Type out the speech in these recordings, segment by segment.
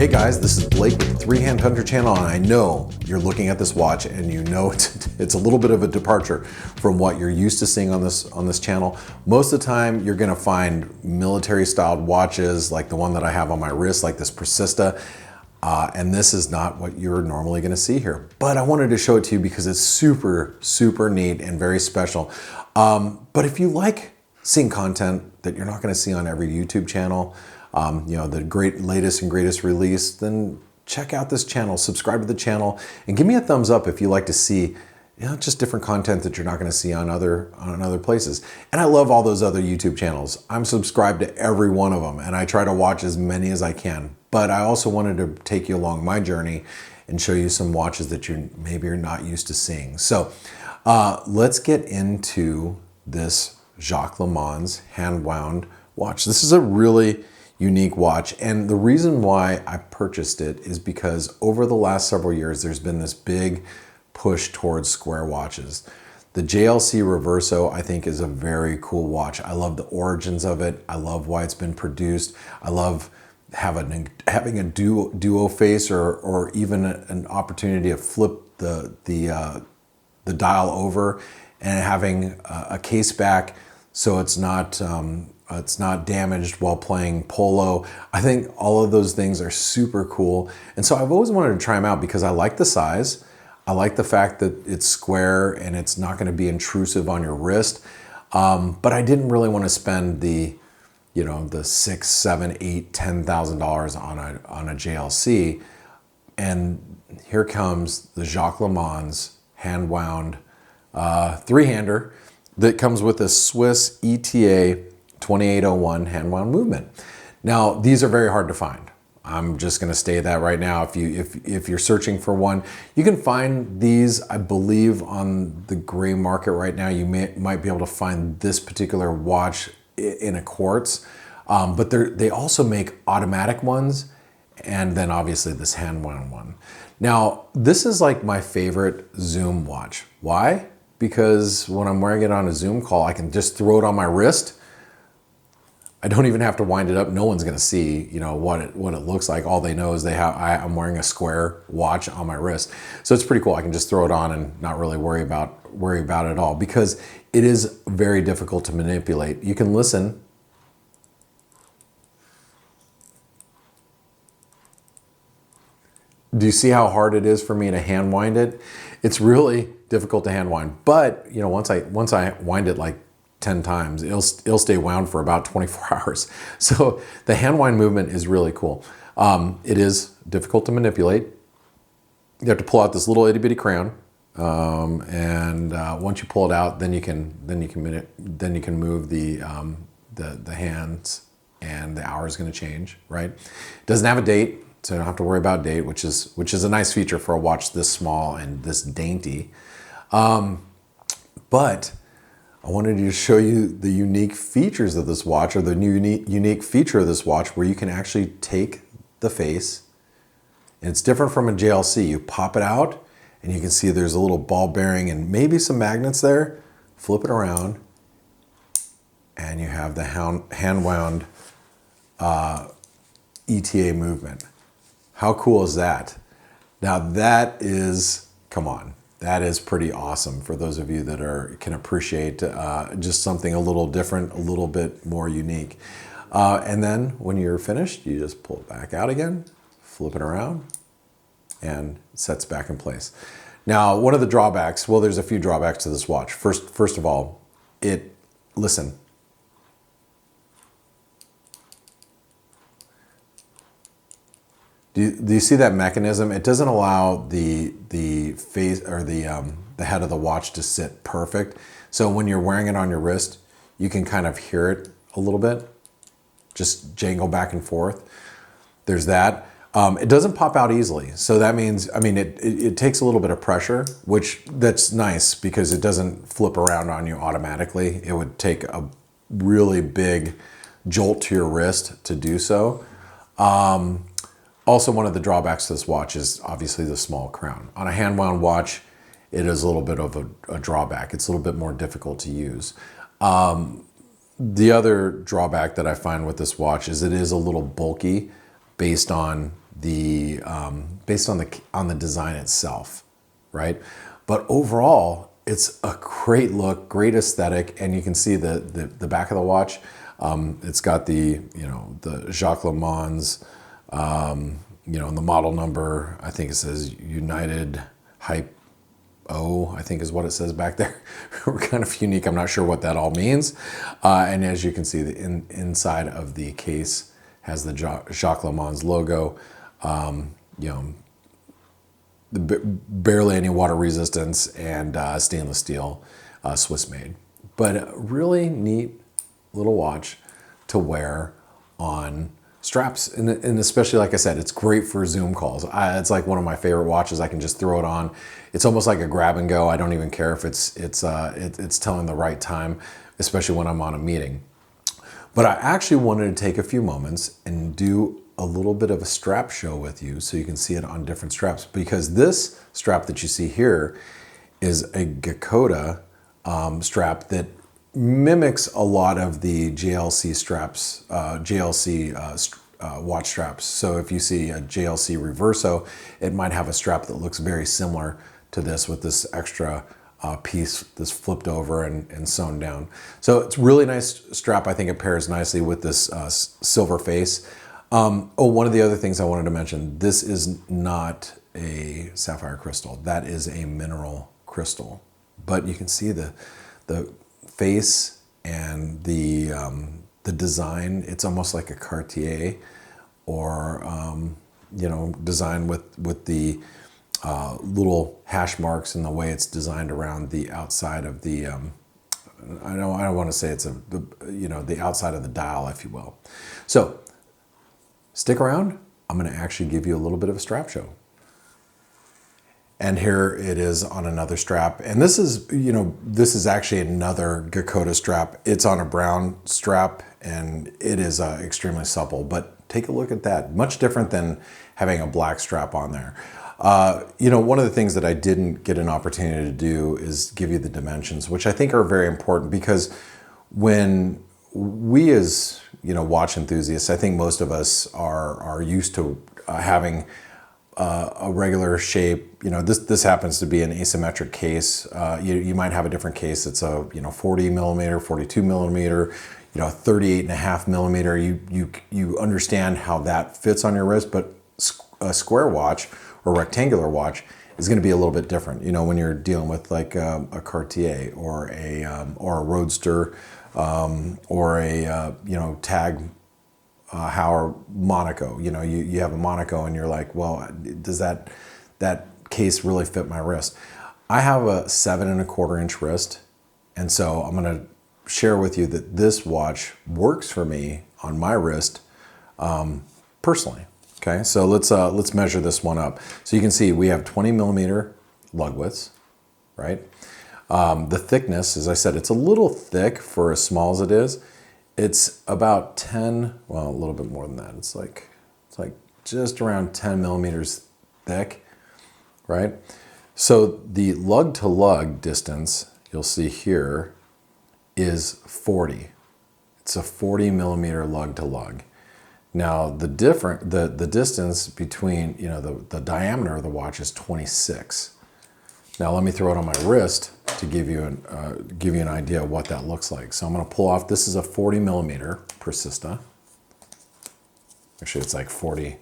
Hey guys, this is Blake with the Three Hand Hunter channel, and I know you're looking at this watch and you know it's a little bit of a departure from what you're used to seeing on this channel. Most of the time you're gonna find military styled watches like the one that I have on my wrist, like this Persista, and this is not what you're normally gonna see here. But I wanted to show it to you because it's super, super neat and very special. But if you like seeing content that you're not gonna see on every YouTube channel, you know, the latest and greatest release, then check out this channel, subscribe to the channel, and give me a thumbs up if you like to see, you know, just different content that you're not going to see on other places. And I love all those other YouTube channels. I'm subscribed to every one of them, and I try to watch as many as I can. But I also wanted to take you along my journey and show you some watches that maybe you're not used to seeing. So let's get into this Jacques Lemans hand wound watch. This is a really unique watch, and the reason why I purchased it is because over the last several years there's been this big push towards square watches. The JLC Reverso I think is a very cool watch. I love the origins of it. I love why it's been produced. I love having a duo face or even an opportunity to flip the dial over and having a case back so it's not damaged while playing polo. I think all of those things are super cool. And so I've always wanted to try them out because I like the size. I like the fact that it's square and it's not going to be intrusive on your wrist. But I didn't really want to spend the $6,000, $7,000, $8,000, $10,000 on a JLC. And here comes the Jacques Lemans hand wound three-hander that comes with a Swiss ETA 2801 hand wound movement. Now, these are very hard to find. I'm just going to say that right now. If you're searching for one, you can find these, I believe, on the gray market right now. You might be able to find this particular watch in a quartz, but they also make automatic ones, and then obviously this hand wound one. Now, this is like my favorite Zoom watch. Why? Because when I'm wearing it on a Zoom call, I can just throw it on my wrist. I don't even have to wind it up. No one's going to see, what it looks like. All they know is I'm wearing a square watch on my wrist. So it's pretty cool. I can just throw it on and not really worry about it at all because it is very difficult to manipulate. You can listen. Do you see how hard it is for me to hand wind it? It's really difficult to hand wind. But, once I wind it like 10 times, it'll stay wound for about 24 hours. So the hand wind movement is really cool. It is difficult to manipulate. You have to pull out this little itty bitty crown, and once you pull it out, then you can move the hands, and the hour is going to change. Right? It doesn't have a date, so you don't have to worry about date, which is a nice feature for a watch this small and this dainty. But I wanted to show you the unique features of this watch, or the unique feature of this watch where you can actually take the face, and it's different from a JLC. You pop it out and you can see there's a little ball bearing and maybe some magnets there. Flip it around and you have the hand wound ETA movement. How cool is that? Now that is, come on. That is pretty awesome for those of you that can appreciate just something a little different, a little bit more unique. And then when you're finished, you just pull it back out again, flip it around, and it sets back in place. Now, one of the drawbacks, well, there's a few drawbacks to this watch. First of all, listen. Do you see that mechanism? It doesn't allow the face or the head of the watch to sit perfect. So when you're wearing it on your wrist, you can kind of hear it a little bit, just jangle back and forth. There's that. It doesn't pop out easily. So that means, it takes a little bit of pressure, that's nice because it doesn't flip around on you automatically. It would take a really big jolt to your wrist to do so. Also, one of the drawbacks to this watch is obviously the small crown. On a hand wound watch, it is a little bit of a drawback. It's a little bit more difficult to use. The other drawback that I find with this watch is it is a little bulky based on based on the design itself, right? But overall, it's a great look, great aesthetic, and you can see the back of the watch. It's got the Jacques Lemans, and the model number. I think it says United Hype O, I think is what it says back there. We're kind of unique. I'm not sure what that all means. And as you can see, the inside of the case has the Jacques Lemans logo. Barely any water resistance, and stainless steel, Swiss made. But a really neat little watch to wear on straps, and especially, like I said, it's great for Zoom calls. It's like one of my favorite watches. I can just throw it on. It's almost like a grab and go. I don't even care if it's telling the right time, especially when I'm on a meeting. But I actually wanted to take a few moments and do a little bit of a strap show with you so you can see it on different straps, because this strap that you see here is a Gakoda strap that mimics a lot of the JLC straps, watch straps. So if you see a JLC Reverso, it might have a strap that looks very similar to this, with this extra piece that's flipped over and sewn down. So it's a really nice strap. I think it pairs nicely with this silver face. One of the other things I wanted to mention, this is not a sapphire crystal. That is a mineral crystal. But you can see the face and the design. It's almost like a Cartier, or design with the little hash marks and the way it's designed around the outside of the. I don't want to say it's the outside of the dial, if you will. So stick around. I'm going to actually give you a little bit of a strap show. And here it is on another strap. And this is actually another Gakoda strap. It's on a brown strap, and it is extremely supple. But take a look at that. Much different than having a black strap on there. One of the things that I didn't get an opportunity to do is give you the dimensions, which I think are very important, because when we as watch enthusiasts, I think most of us are used to having a regular shape. This happens to be an asymmetric case. You might have a different case. It's a 40 millimeter, 42 millimeter, 38.5 millimeter. You understand how that fits on your wrist, but a square watch or rectangular watch is going to be a little bit different. When you're dealing with like a Cartier or a Roadster, or a Tag Heuer Monaco. You have a Monaco, and you're like, well, does that case really fit my wrist? I have a 7.25-inch wrist, and so I'm going to share with you that this watch works for me on my wrist personally. Okay, so let's measure this one up. So you can see we have 20 millimeter lug widths, right? The thickness, as I said, it's a little thick for as small as it is. It's about 10, well, a little bit more than that. It's like just around 10 millimeters thick, right? So the lug to lug distance, you'll see here, is 40. It's a 40 millimeter lug to lug. Now the distance between, the diameter of the watch is 26. Now let me throw it on my wrist to give you an idea of what that looks like. So I'm going to pull off. This is a 40 millimeter Persista. Actually, it's like 40.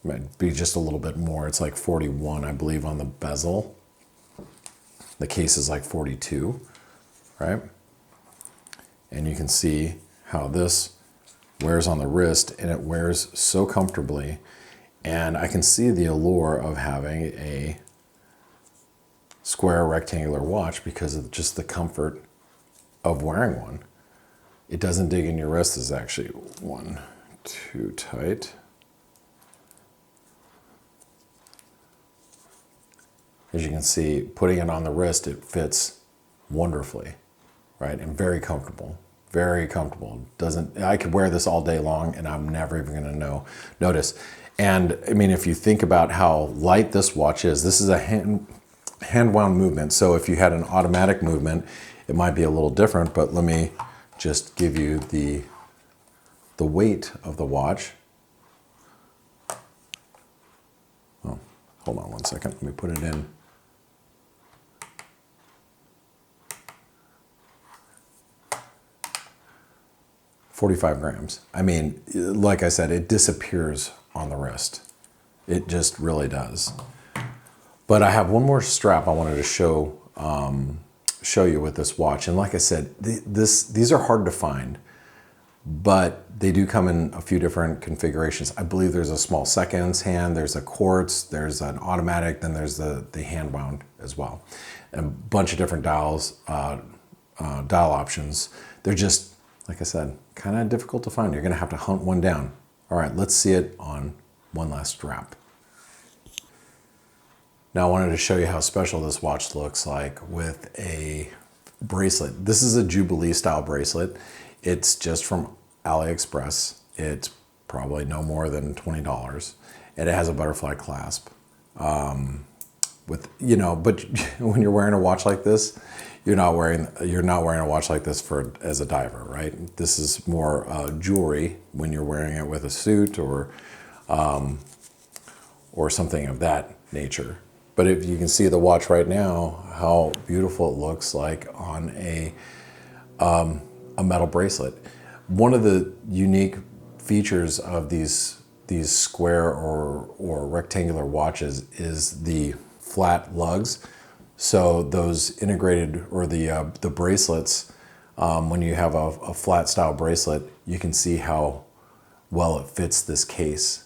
Might be just a little bit more. It's like 41, I believe, on the bezel. The case is like 42, right? And you can see how this wears on the wrist, and it wears so comfortably. And I can see the allure of having a square rectangular watch because of just the comfort of wearing one. It doesn't dig in your wrist. Is actually one too tight. As you can see, putting it on the wrist, it fits wonderfully, right? And very comfortable. Very comfortable. I could wear this all day long and I'm never even gonna notice. And I mean, if you think about how light this watch is, this is a hand wound movement. So if you had an automatic movement, it might be a little different, but let me just give you the weight of the watch. hold on one second, let me put it in. $45 grams. I mean, like I said, it disappears on the wrist. It just really does. But I have one more strap I wanted to show you with this watch. And like I said, these are hard to find, but they do come in a few different configurations. I believe there's a small seconds hand, there's a quartz, there's an automatic, then there's the hand wound as well. And a bunch of different dials, dial options. They're just, like I said, kind of difficult to find. You're gonna have to hunt one down. All right, let's see it on one last strap. Now I wanted to show you how special this watch looks like with a bracelet. This is a Jubilee style bracelet. It's just from AliExpress. It's probably no more than $20. And it has a butterfly clasp. But when you're wearing a watch like this, you're not wearing a watch like this as a diver, right? This is more jewelry when you're wearing it with a suit or something of that nature. But if you can see the watch right now, how beautiful it looks like on a metal bracelet. One of the unique features of these square or rectangular watches is the flat lugs. So those integrated, or the bracelets, when you have a flat style bracelet, you can see how well it fits this case.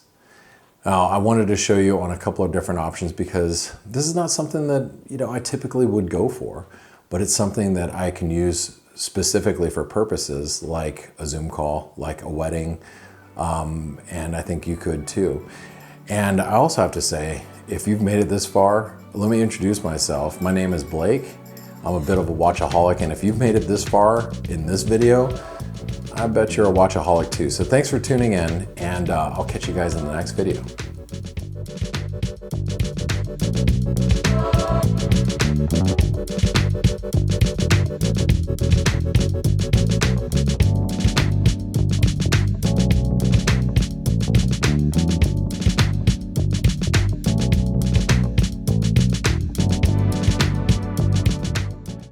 Now, I wanted to show you on a couple of different options because this is not something that I typically would go for, but it's something that I can use specifically for purposes like a Zoom call, like a wedding, and I think you could too. And I also have to say, if you've made it this far, let me introduce myself. My name is Blake. I'm a bit of a watchaholic, and if you've made it this far in this video, I bet you're a watchaholic too. So thanks for tuning in, and I'll catch you guys in the next video.